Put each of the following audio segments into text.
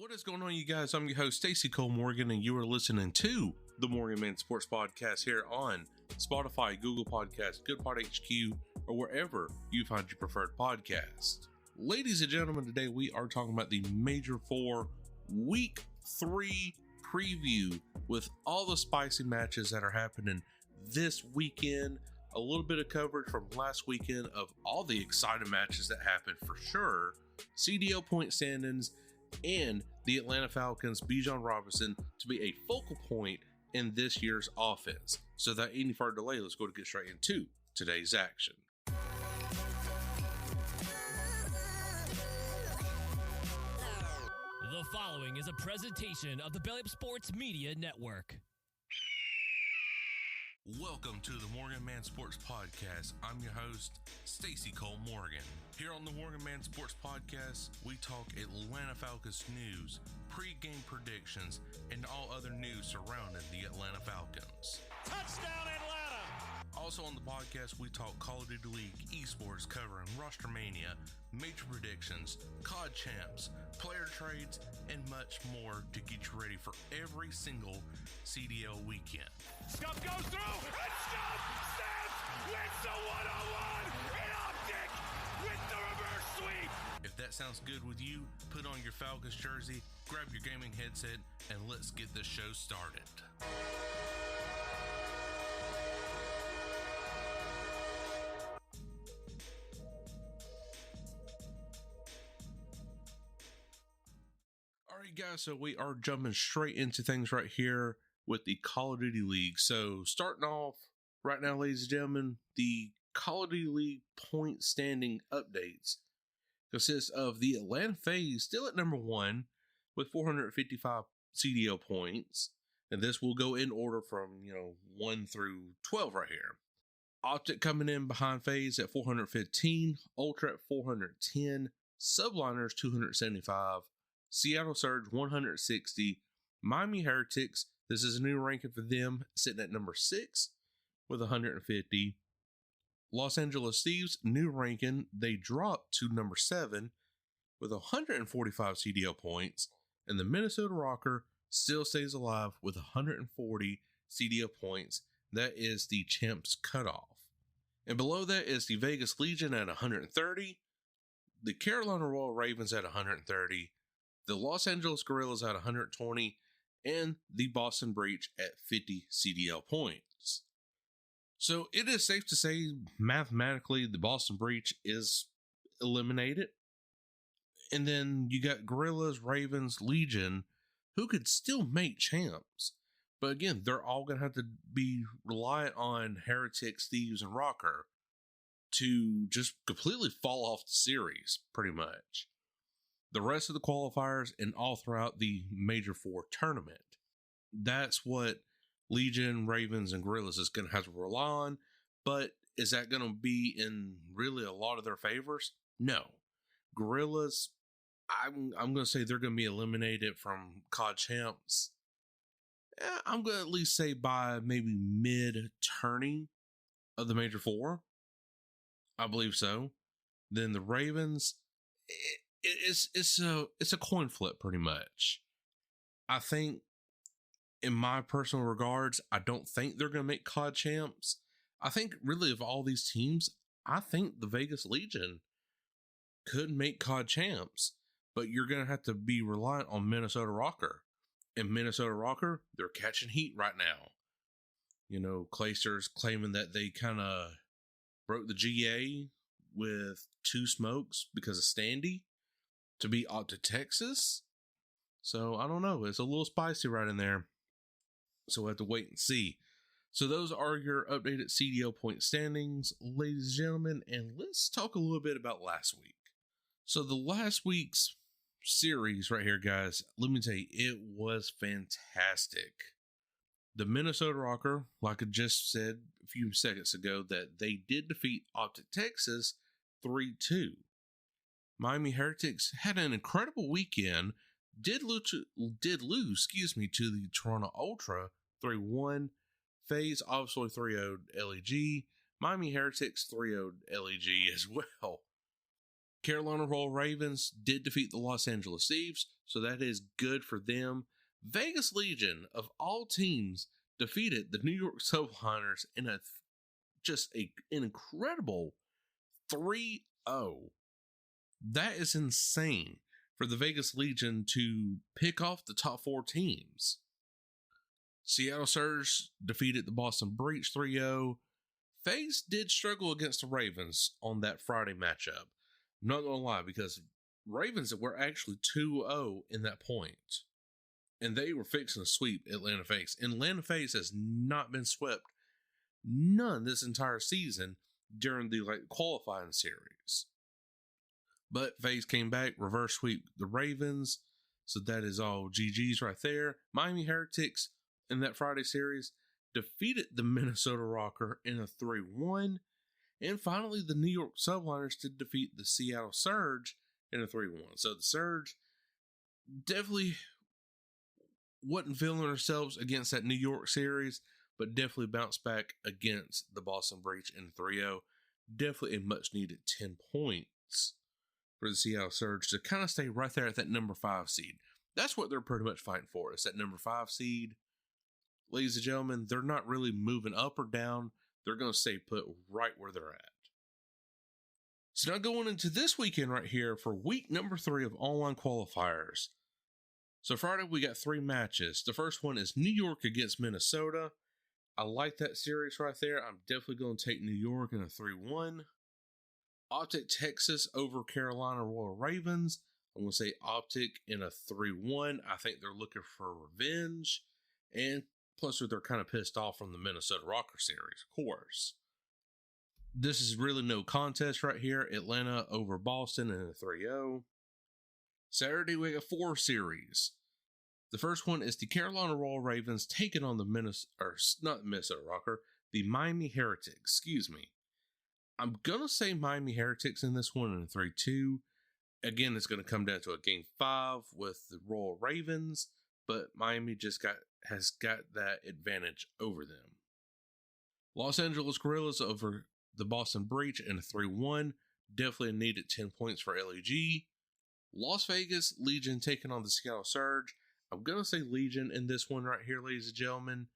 What is going on, you guys? I'm your host, Stacey Cole Morgan, and you are listening to the Morgan Man Sports Podcast here on Spotify, Google Podcasts, GoodPod HQ, or wherever you find your preferred podcast. Ladies and gentlemen, today we are talking about the Major 4 Week 3 preview with all the spicy matches that are happening this weekend. A little bit of coverage from last weekend of all the exciting matches that happened for sure. CDL point standings and the Atlanta Falcons, Bijan Robinson, to be a focal point in this year's offense. So without any further delay, let's go to get straight into today's action. The following is a presentation of the Belly Up Sports Media Network. Welcome to the Morgan Man Sports Podcast. I'm your host, Stacey Cole Morgan. Here on the Morgan Man Sports Podcast, we talk Atlanta Falcons news, pre-game predictions, and all other news surrounding the Atlanta Falcons. Touchdown, Atlanta! Also on the podcast, we talk Call of Duty League, Esports, covering Roster Mania, major predictions, COD champs, player trades, and much more to get you ready for every single CDL weekend. Scuff goes through, and Scuff snaps, wins the one-on-one, and Optic with the reverse sweep. If that sounds good with you, put on your Falcons jersey, grab your gaming headset, and let's get this show started. Alright guys, so we are jumping straight into things right here with the Call of Duty League. So starting off right now, ladies and gentlemen, the Call of Duty League point standing updates consists of the Atlanta FaZe still at number 1 with 455 CDL points. And this will go in order from, 1 through 12 right here. Optic coming in behind FaZe at 415, Ultra at 410, Subliners 275, Seattle Surge 160, Miami Heretics, this is a new ranking for them, sitting at number 6 with 150. Los Angeles Thieves, new ranking, they dropped to number 7 with 145 CDL points. And the Minnesota Rocker still stays alive with 140 CDL points. That is the champs cutoff. And below that is the Vegas Legion at 130. The Carolina Royal Ravens at 130. The Los Angeles Guerrillas at 120. And the Boston Breach at 50 CDL points. So it is safe to say mathematically the Boston Breach is eliminated. And then you got Guerrillas, Ravens, Legion, who could still make champs. But again, they're all going to have to be reliant on Heretics, Thieves, and Rocker to just completely fall off the series, pretty much. The rest of the qualifiers and all throughout the Major 4 tournament. That's what Legion, Ravens, and Guerrillas is going to have to rely on. But is that going to be in really a lot of their favors? No. Guerrillas, I'm going to say they're going to be eliminated from COD champs. I'm going to at least say by maybe mid-turning of the Major 4. I believe so. Then the Ravens, it's a coin flip pretty much. I think in my personal regards, I don't think they're going to make COD champs. I think really of all these teams, I think the Vegas Legion could make COD champs, but you're going to have to be reliant on Minnesota Rocker. And Minnesota Rocker, they're catching heat right now. Clayster's claiming that they kind of broke the GA with 2 smokes because of Standy to be out to Texas. So I don't know. It's a little spicy right in there. So we'll have to wait and see. So those are your updated CDL point standings, ladies and gentlemen. And let's talk a little bit about last week. So the last week's series right here, guys, let me tell you, it was fantastic. The Minnesota Rocker, like I just said a few seconds ago, that they did defeat Optic Texas 3-2. Miami Heretics had an incredible weekend. Did lose to the Toronto Ultra 3-1. FaZe obviously 3-0'd LEG. Miami Heretics 3-0'd LEG as well. Carolina Royal Ravens did defeat the Los Angeles Thieves, so that is good for them. Vegas Legion, of all teams, defeated the New York Subliners in an incredible 3-0. That is insane for the Vegas Legion to pick off the top 4 teams. Seattle Surge defeated the Boston Breach 3-0. FaZe did struggle against the Ravens on that Friday matchup. I'm not going to lie, because Ravens were actually 2-0 in that point. And they were fixing to sweep Atlanta FaZe. And Atlanta FaZe has not been swept none this entire season during the qualifying series. But FaZe came back, reverse sweep the Ravens. So that is all GG's right there. Miami Heretics in that Friday series defeated the Minnesota Rocker in a 3-1. And finally, the New York Subliners did defeat the Seattle Surge in a 3-1. So the Surge definitely wasn't feeling themselves against that New York series, but definitely bounced back against the Boston Breach in 3-0. Definitely a much needed 10 points for the Seattle Surge to kind of stay right there at that number 5 seed. That's what they're pretty much fighting for, is that number 5 seed. Ladies and gentlemen, they're not really moving up or down. They're going to stay put right where they're at. So now going into this weekend right here for week number 3 of online qualifiers. So Friday we got 3 matches. The first one is New York against Minnesota. I like that series right there. I'm definitely going to take New York in a 3-1. Optic Texas over Carolina Royal Ravens. I'm going to say Optic in a 3-1. I think they're looking for revenge. And plus, they're kind of pissed off from the Minnesota Rocker series, of course. This is really no contest right here. Atlanta over Boston in a 3-0. Saturday, we got 4 series. The first one is the Carolina Royal Ravens taking on the Minnesota Rocker, the Miami Heretics. Excuse me. I'm going to say Miami Heretics in this one in a 3-2. Again, it's going to come down to a game 5 with the Royal Ravens, but Miami has got that advantage over them. Los Angeles Guerrillas over the Boston Breach in a 3-1. Definitely a needed 10 points for LAG. Las Vegas Legion taking on the Seattle Surge. I'm going to say Legion in this one right here, ladies and gentlemen.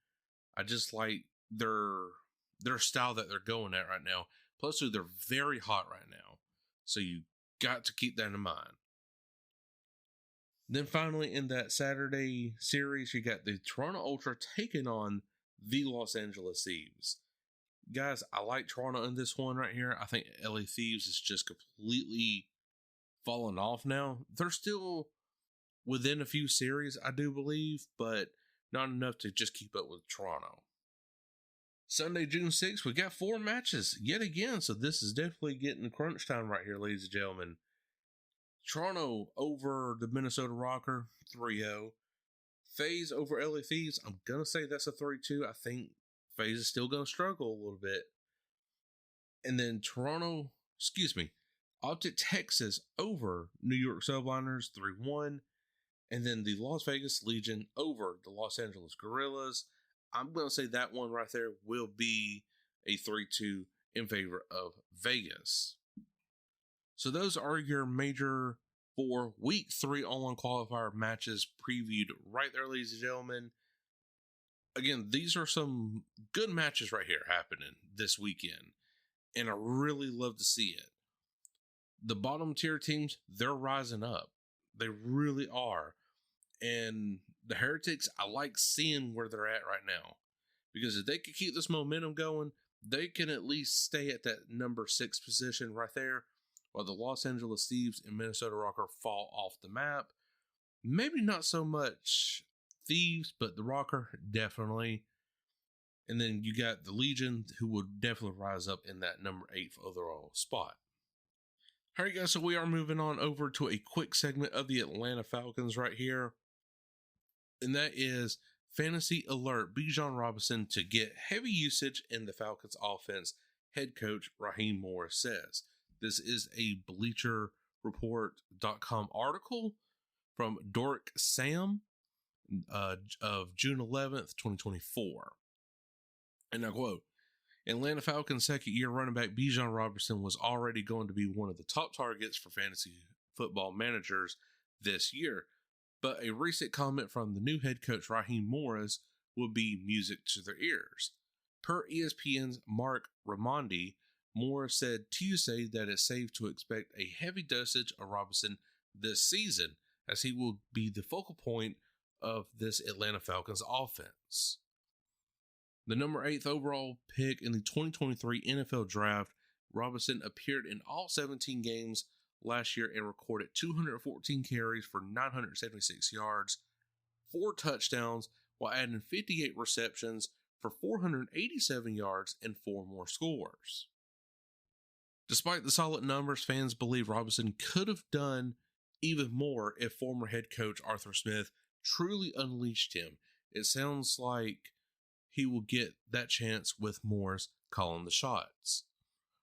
I just like their style that they're going at right now. Plus, they're very hot right now. So you got to keep that in mind. Then finally, in that Saturday series, you got the Toronto Ultra taking on the Los Angeles Thieves. Guys, I like Toronto in this one right here. I think LA Thieves is just completely fallen off now. They're still within a few series, I do believe, but not enough to just keep up with Toronto. Sunday, June 6th, we got 4 matches yet again, so this is definitely getting crunch time right here, ladies and gentlemen. Toronto over the Minnesota Rocker, 3-0. FaZe over LA Thieves, I'm going to say that's a 3-2. I think FaZe is still going to struggle a little bit. And then Optic Texas over New York Subliners, 3-1. And then the Las Vegas Legion over the Los Angeles Guerrillas. I'm going to say that one right there will be a 3-2 in favor of Vegas. So those are your major 4 week 3 online qualifier matches previewed right there, ladies and gentlemen. Again, these are some good matches right here happening this weekend, and I really love to see it. The bottom tier teams, they're rising up. They really are. And the Heretics, I like seeing where they're at right now. Because if they could keep this momentum going, they can at least stay at that number 6 position right there, while the Los Angeles Thieves and Minnesota Rocker fall off the map. Maybe not so much Thieves, but the Rocker, definitely. And then you got the Legion, who would definitely rise up in that number 8 overall spot. Alright guys, so we are moving on over to a quick segment of the Atlanta Falcons right here. And that is Fantasy Alert Bijan Robinson to get heavy usage in the Falcons offense, head coach Raheem Morris says. This is a BleacherReport.com article from Dork Sam of June 11th, 2024. And I quote, Atlanta Falcons second-year running back Bijan Robinson was already going to be one of the top targets for fantasy football managers this year, but a recent comment from the new head coach Raheem Morris will be music to their ears. Per ESPN's Mark Raimondi, Morris said Tuesday that it's safe to expect a heavy dosage of Robinson this season, as he will be the focal point of this Atlanta Falcons offense. The number 8th overall pick in the 2023 NFL Draft, Robinson appeared in all 17 games last year and recorded 214 carries for 976 yards, 4 touchdowns, while adding 58 receptions for 487 yards and 4 more scores. Despite the solid numbers, fans believe Robinson could have done even more if former head coach Arthur Smith truly unleashed him. It sounds like he will get that chance with Morris calling the shots.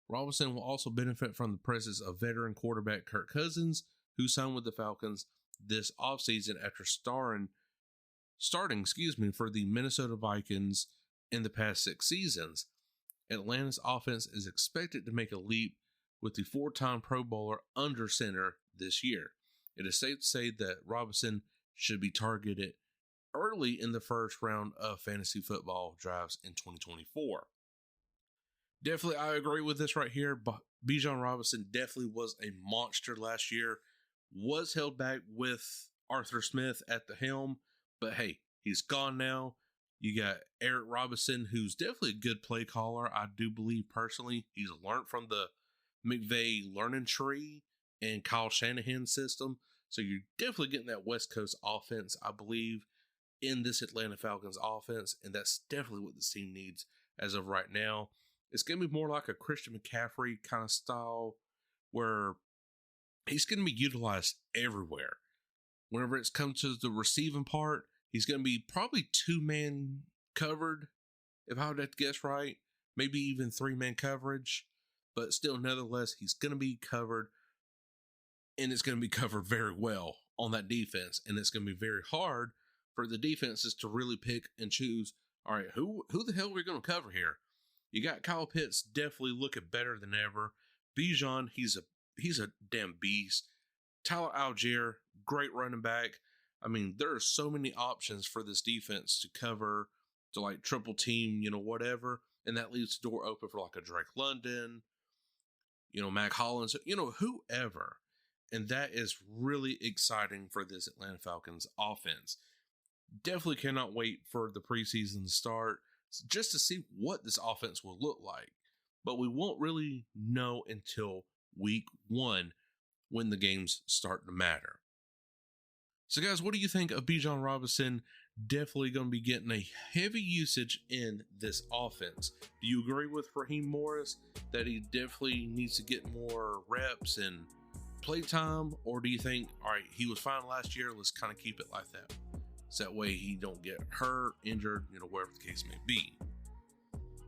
Robinson will also benefit from the presence of veteran quarterback Kirk Cousins, who signed with the Falcons this offseason after starting for the Minnesota Vikings in the past 6 seasons. Atlanta's offense is expected to make a leap with the 4-time Pro Bowler under center this year. It is safe to say that Robinson should be targeted early in the first round of fantasy football drafts in 2024. Definitely, I agree with this right here. But Bijan Robinson definitely was a monster last year. Was held back with Arthur Smith at the helm, but hey, he's gone now. You got Eric Robinson, who's definitely a good play caller. I do believe personally he's learned from the McVay learning tree and Kyle Shanahan system. So you're definitely getting that West Coast offense, I believe, in this Atlanta Falcons offense, and that's definitely what this team needs as of right now. It's going to be more like a Christian McCaffrey kind of style where he's going to be utilized everywhere. Whenever it's come to the receiving part, he's going to be probably 2-man covered, if I would have to guess right. Maybe even 3-man coverage, but still, nonetheless, he's going to be covered, and it's going to be covered very well on that defense, and it's going to be very hard for the defenses to really pick and choose, all right, who the hell are we going to cover here? You got Kyle Pitts definitely looking better than ever. Bijan, he's a damn beast. Tyler Algier, great running back. I mean, there are so many options for this defense to cover, to like triple team, whatever. And that leaves the door open for like a Drake London, Mac Hollins, whoever. And that is really exciting for this Atlanta Falcons offense. Definitely cannot wait for the preseason to start just to see what this offense will look like. But we won't really know until week 1 when the games start to matter. So guys, what do you think of Bijan Robinson? Definitely going to be getting a heavy usage in this offense. Do you agree with Raheem Morris that he definitely needs to get more reps and play time? Or do you think, all right, he was fine last year, let's kind of keep it like that? So that way he don't get hurt, injured, wherever the case may be.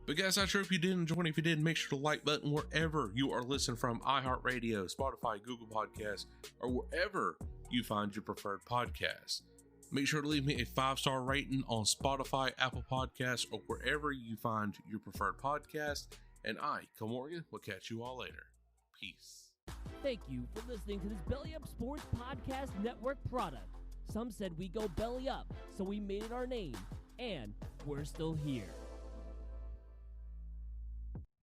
But guys, I sure if you did enjoy it. If you did, make sure to like button wherever you are listening from, iHeartRadio, Spotify, Google Podcasts, or wherever you find your preferred podcast. Make sure to leave me a 5-star rating on Spotify, Apple Podcasts, or wherever you find your preferred podcast. And I, Cole Morgan, will catch you all later. Peace. Thank you for listening to this Belly Up Sports Podcast Network product. Some said we go belly up, so we made it our name, and we're still here.